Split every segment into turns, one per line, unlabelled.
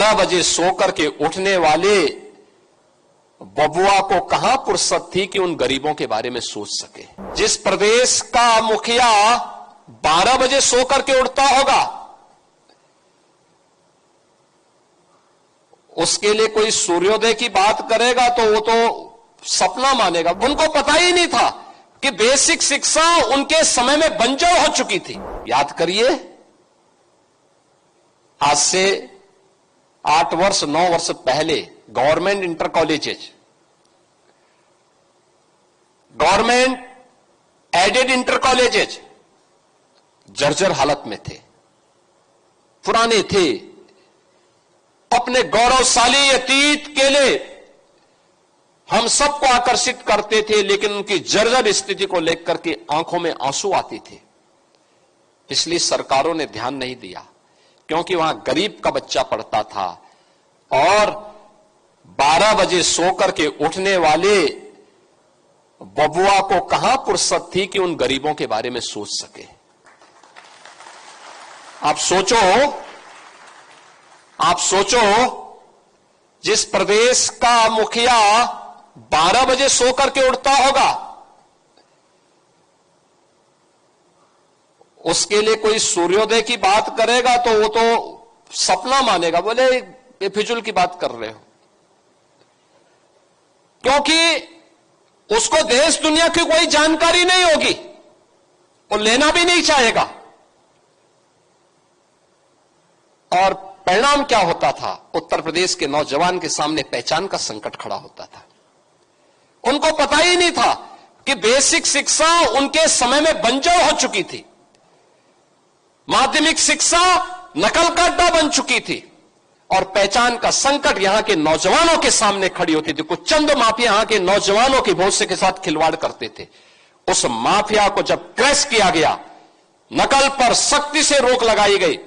12 बजे सोकर के उठने वाले बबुआ को कहां फुर्सत थी कि उन गरीबों के बारे में सोच सके। जिस प्रदेश का मुखिया 12 बजे सोकर के उठता होगा, उसके लिए कोई सूर्योदय की बात करेगा तो वो तो सपना मानेगा। उनको पता ही नहीं था कि बेसिक शिक्षा उनके समय में बंजर हो चुकी थी। याद करिए, आज से 8 वर्ष 9 वर्ष पहले government inter colleges, government aided inter colleges जर्जर हालत में थे, पुराने थे, अपने गौरवशाली अतीत के लिए हम सबको आकर्षित करते थे, लेकिन उनकी जर्जर स्थिति को लेकर के आंखों में आंसू आते थे। पिछली सरकारों ने ध्यान नहीं दिया, क्योंकि वहां गरीब का बच्चा पढ़ता था और 12 बजे सोकर के उठने वाले बबुआ को कहां फुर्सत थी कि उन गरीबों के बारे में सोच सके। आप सोचो, जिस प्रदेश का मुखिया 12 बजे सोकर के उठता होगा, उसके लिए कोई सूर्योदय की बात करेगा तो वो तो सपना मानेगा। बोले बेफिजुल की बात कर रहे हो, क्योंकि उसको देश दुनिया की कोई जानकारी नहीं होगी, वो लेना भी नहीं चाहेगा। और परिणाम क्या होता था? उत्तर प्रदेश के नौजवान के सामने पहचान का संकट खड़ा होता था। उनको पता ही नहीं था कि बेसिक शिक्षा उनके समय में बंजर हो चुकी थी, माध्यमिक शिक्षा नकल का अड्डा बन चुकी थी और पहचान का संकट यहां के नौजवानों के सामने खड़ी होती थी। कुछ चंद माफिया यहां के नौजवानों के भविष्य के साथ खिलवाड़ करते थे। उस माफिया को जब क्रैश किया गया, नकल पर सख्ती से रोक लगाई गई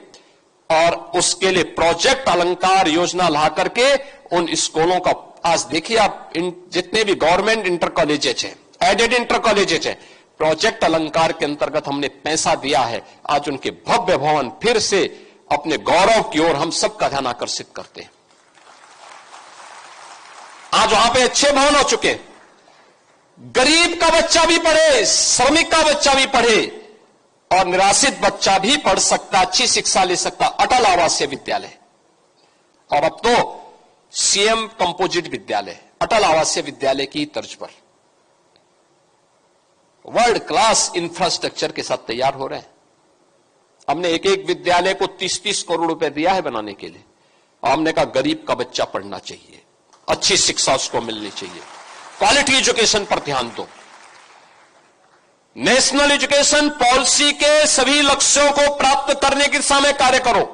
और उसके लिए प्रोजेक्ट अलंकार योजना ला करके उन स्कूलों का, आज देखिए आप जितने भी गवर्नमेंट इंटर कॉलेजेस हैं, एडेड इंटर कॉलेजेस हैं, प्रोजेक्ट अलंकार के अंतर्गत हमने पैसा दिया है। आज उनके भव्य भवन फिर से अपने गौरव की ओर हम सबका ध्यान आकर्षित करते हैं। आज वहां पे अच्छे भवन हो चुके, गरीब का बच्चा भी पढ़े, श्रमिक का बच्चा भी पढ़े और निराश्रित बच्चा भी पढ़ सकता, अच्छी शिक्षा ले सकता। अटल आवासीय विद्यालय और अब तो सीएम कंपोजिट विद्यालय, अटल आवासीय विद्यालय की तर्ज पर वर्ल्ड क्लास इंफ्रास्ट्रक्चर के साथ तैयार हो रहे हैं। हमने एक एक विद्यालय को 30-30 करोड़ रुपए दिया है बनाने के लिए। हमने कहा गरीब का बच्चा पढ़ना चाहिए, अच्छी शिक्षा उसको मिलनी चाहिए, क्वालिटी एजुकेशन पर ध्यान दो। नेशनल एजुकेशन पॉलिसी के सभी लक्ष्यों को प्राप्त करने की दिशा में कार्य करो।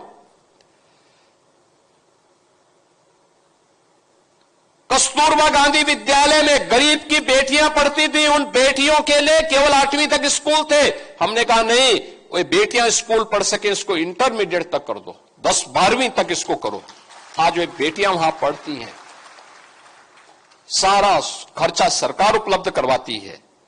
कस्तूरबा गांधी विद्यालय में गरीब की बेटियां पढ़ती थी, उन बेटियों के लिए केवल 8वीं तक स्कूल थे। हमने कहा नहीं, वो बेटियां स्कूल पढ़ सके, इसको इंटरमीडिएट तक कर दो, 10-12वीं तक इसको करो। आज वे बेटियां वहां पढ़ती हैं, सारा खर्चा सरकार उपलब्ध करवाती है।